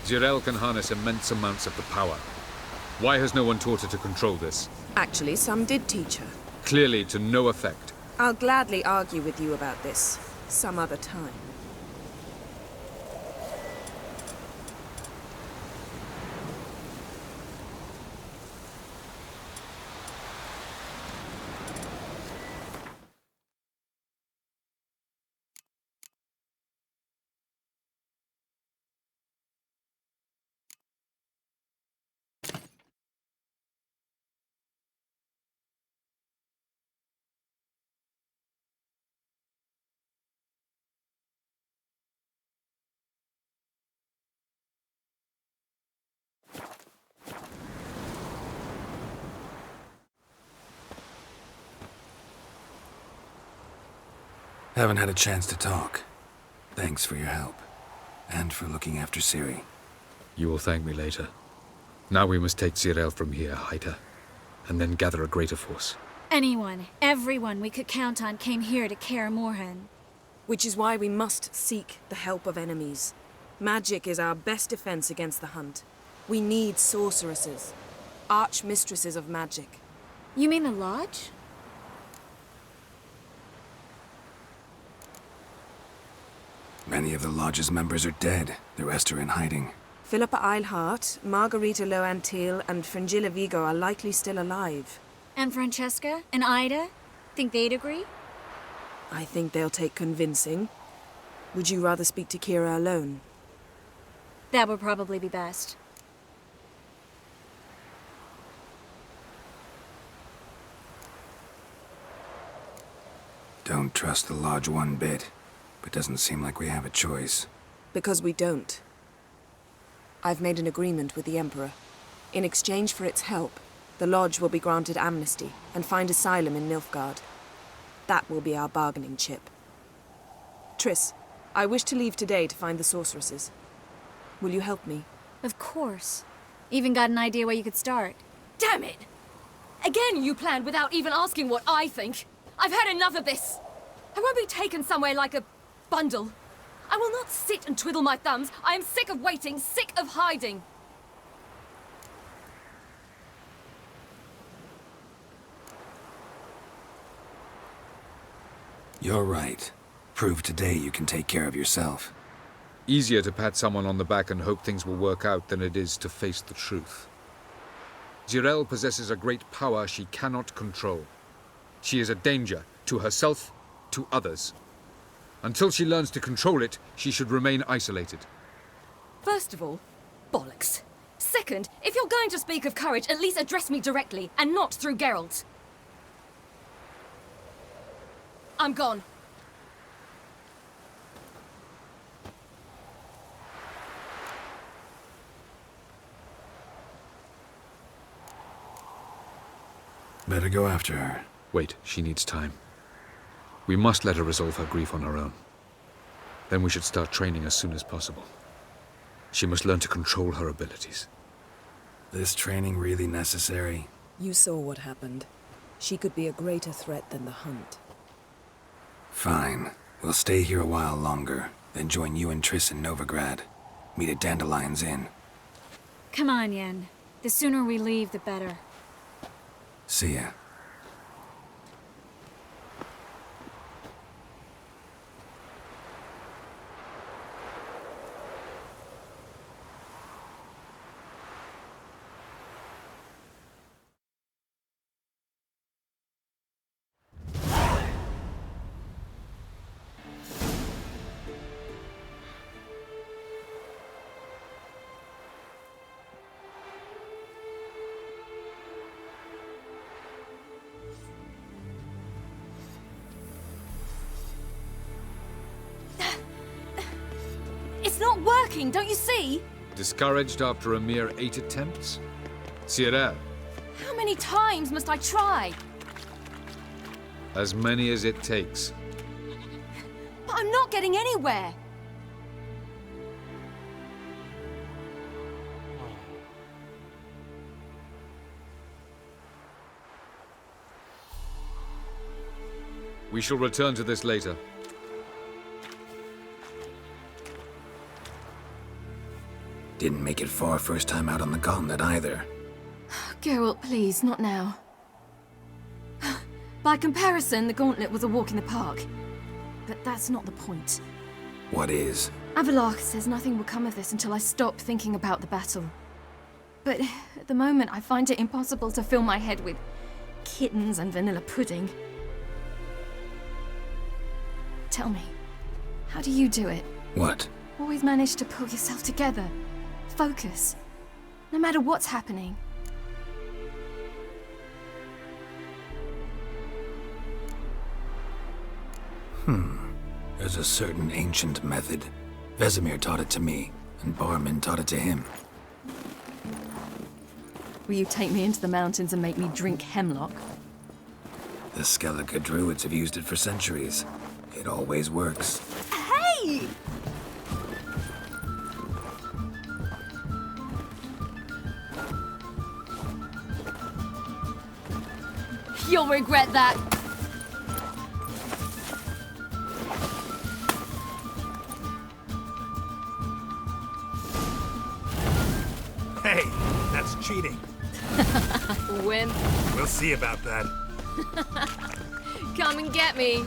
Jirel can harness immense amounts of the power. Why has no one taught her to control this? Actually, some did teach her. Clearly to no effect. I'll gladly argue with you about this some other time. Haven't had a chance to talk. Thanks for your help. And for looking after Ciri. You will thank me later. Now we must take Jirel from here, hide her, and then gather a greater force. Anyone, everyone we could count on came here to Kaer Morhen. Which is why we must seek the help of enemies. Magic is our best defense against the Hunt. We need sorceresses. Archmistresses of magic. You mean the Lodge? Many of the Lodge's members are dead. The rest are in hiding. Philippa Eilhart, Margarita Loantil, and Fringilla Vigo are likely still alive. And Francesca? And Ida? Think they'd agree? I think they'll take convincing. Would you rather speak to Kira alone? That would probably be best. Don't trust the Lodge one bit. But doesn't seem like we have a choice. Because we don't. I've made an agreement with the Emperor. In exchange for its help, the Lodge will be granted amnesty and find asylum in Nilfgaard. That will be our bargaining chip. Triss, I wish to leave today to find the sorceresses. Will you help me? Of course. Even got an idea where you could start. Damn it! Again you planned without even asking what I think. I've had enough of this. I won't be taken somewhere like a bundle. I will not sit and twiddle my thumbs. I am sick of waiting, sick of hiding. You're right. Prove today you can take care of yourself. Easier to pat someone on the back and hope things will work out than it is to face the truth. Jirel possesses a great power she cannot control. She is a danger to herself, to others. Until she learns to control it, she should remain isolated. First of all, bollocks. Second, if you're going to speak of courage, at least address me directly, and not through Geralt. I'm gone. Better go after her. Wait, she needs time. We must let her resolve her grief on her own. Then we should start training as soon as possible. She must learn to control her abilities. This training really necessary? You saw what happened. She could be a greater threat than the Hunt. Fine. We'll stay here a while longer, then join you and Triss in Novigrad. Meet at Dandelion's Inn. Come on, Yen. The sooner we leave, the better. See ya. It's not working, don't you see? Discouraged after a mere 8 attempts? Ciri, How many times must I try? as many as it takes. But I'm not getting anywhere. We shall return to this later. Didn't make it far first time out on the gauntlet either. Geralt, please, not now. By comparison, the gauntlet was a walk in the park. But that's not the point. What is? Avallac'h says nothing will come of this until I stop thinking about the battle. But at the moment, I find it impossible to fill my head with kittens and vanilla pudding. Tell me, how do you do it? What? Always manage to pull yourself together. Focus. No matter what's happening. There's a certain ancient method. Vesemir taught it to me, and Barman taught it to him. Will you take me into the mountains and make me drink hemlock? The Skellige druids have used it for centuries. It always works. Hey! You'll regret that. Hey, that's cheating. Wimp. We'll see about that. Come and get me.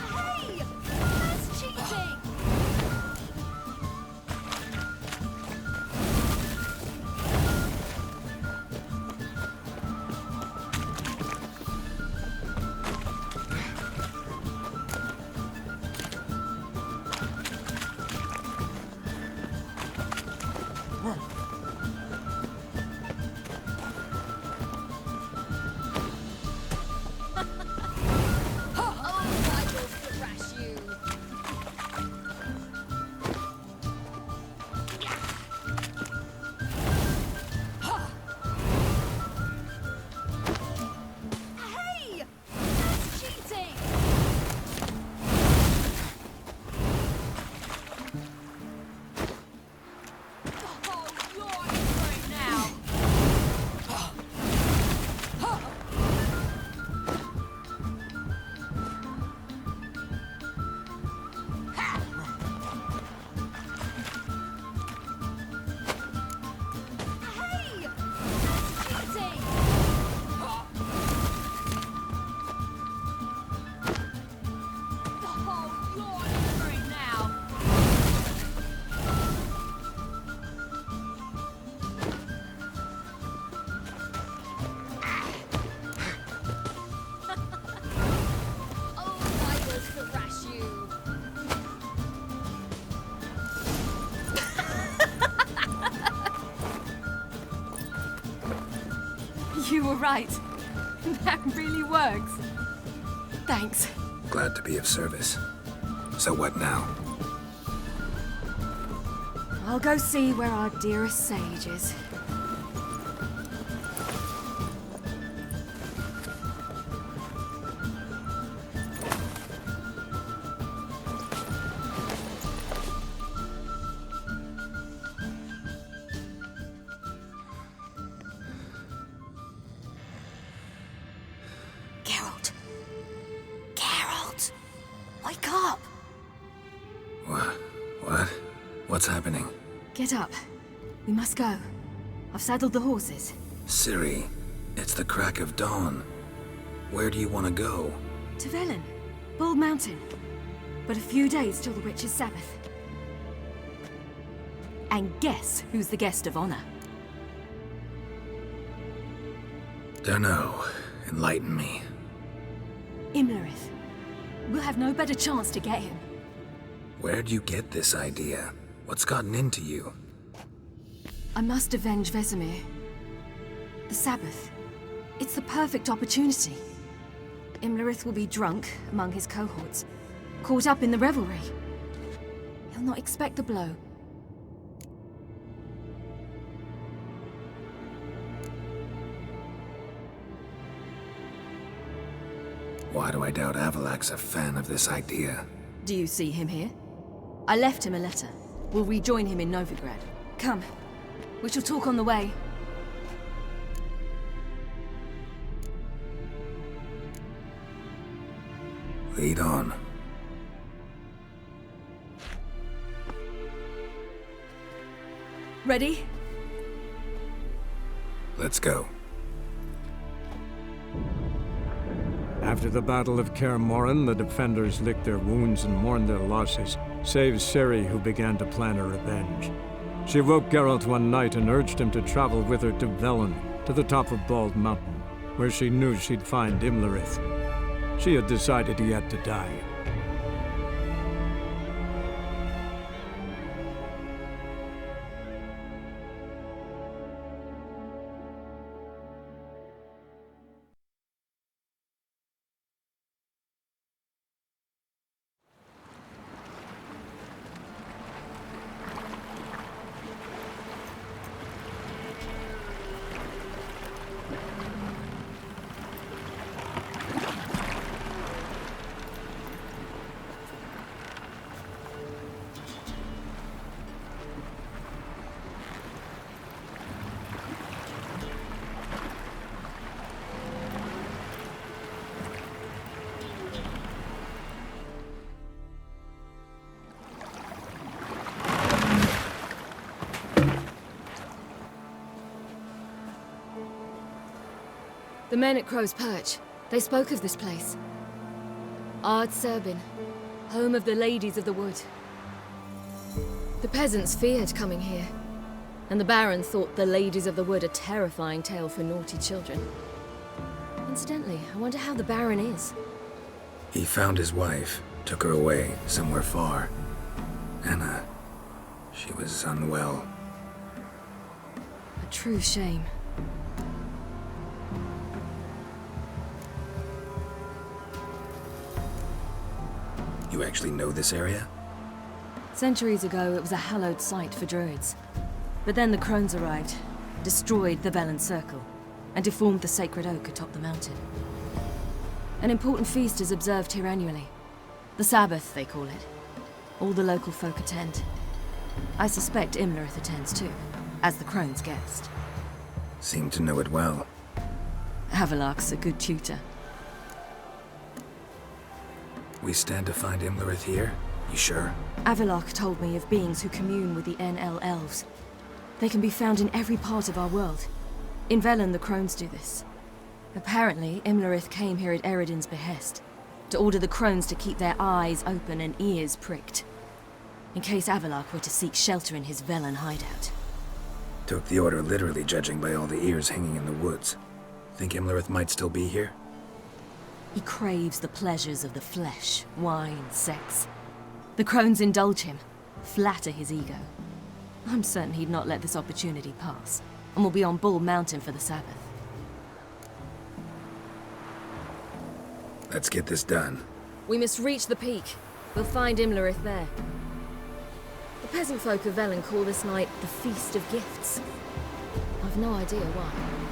Hey! That's cheating! You were right. That really works. Thanks. Glad to be of service. So what now? I'll go see where our dearest sage is. Geralt. Geralt! Wake up! What? What's happening? Get up. We must go. I've saddled the horses. Ciri, it's the crack of dawn. Where do you want to go? To Velen. Bald Mountain. But a few days till the Witch's Sabbath. And guess who's the guest of honor? Dunno. Enlighten me. Imlerith. We'll have no better chance to get him. Where'd you get this idea? What's gotten into you? I must avenge Vesemir. The Sabbath. It's the perfect opportunity. Imlerith will be drunk among his cohorts, caught up in the revelry. He'll not expect the blow. Why do I doubt Avallac'h's a fan of this idea? Do you see him here? I left him a letter. We'll rejoin him in Novigrad. Come. We shall talk on the way. Lead on. Ready? Let's go. After the Battle of Kaer Morhen, the defenders licked their wounds and mourned their losses, save Ciri, who began to plan her revenge. She woke Geralt one night and urged him to travel with her to Velen, to the top of Bald Mountain, where she knew she'd find Imlerith. She had decided he had to die. The men at Crow's Perch, they spoke of this place. Ard Serbin, home of the Ladies of the Wood. The peasants feared coming here, and the Baron thought the Ladies of the Wood a terrifying tale for naughty children. Incidentally, I wonder how the Baron is. He found his wife, took her away, somewhere far. Anna, she was unwell. A true shame. You actually know this area? Centuries ago, it was a hallowed site for druids. But then the crones arrived, destroyed the Velen Circle, and deformed the sacred oak atop the mountain. An important feast is observed here annually. The Sabbath, they call it. All the local folk attend. I suspect Imlerith attends too, as the crone's guest. Seem to know it well. Havelark's a good tutor. We stand to find Imlerith here? You sure? Avilark told me of beings who commune with the NL elves. They can be found in every part of our world. In Velen, the crones do this. Apparently, Imlerith came here at Eredin's behest, to order the crones to keep their eyes open and ears pricked, in case Avilark were to seek shelter in his Velen hideout. Took the order literally, judging by all the ears hanging in the woods. Think Imlerith might still be here? He craves the pleasures of the flesh, wine, sex. The crones indulge him, flatter his ego. I'm certain he'd not let this opportunity pass, and will be on Bull Mountain for the Sabbath. Let's get this done. We must reach the peak. We'll find Imlerith there. The peasant folk of Velen call this night the Feast of Gifts. I've no idea why.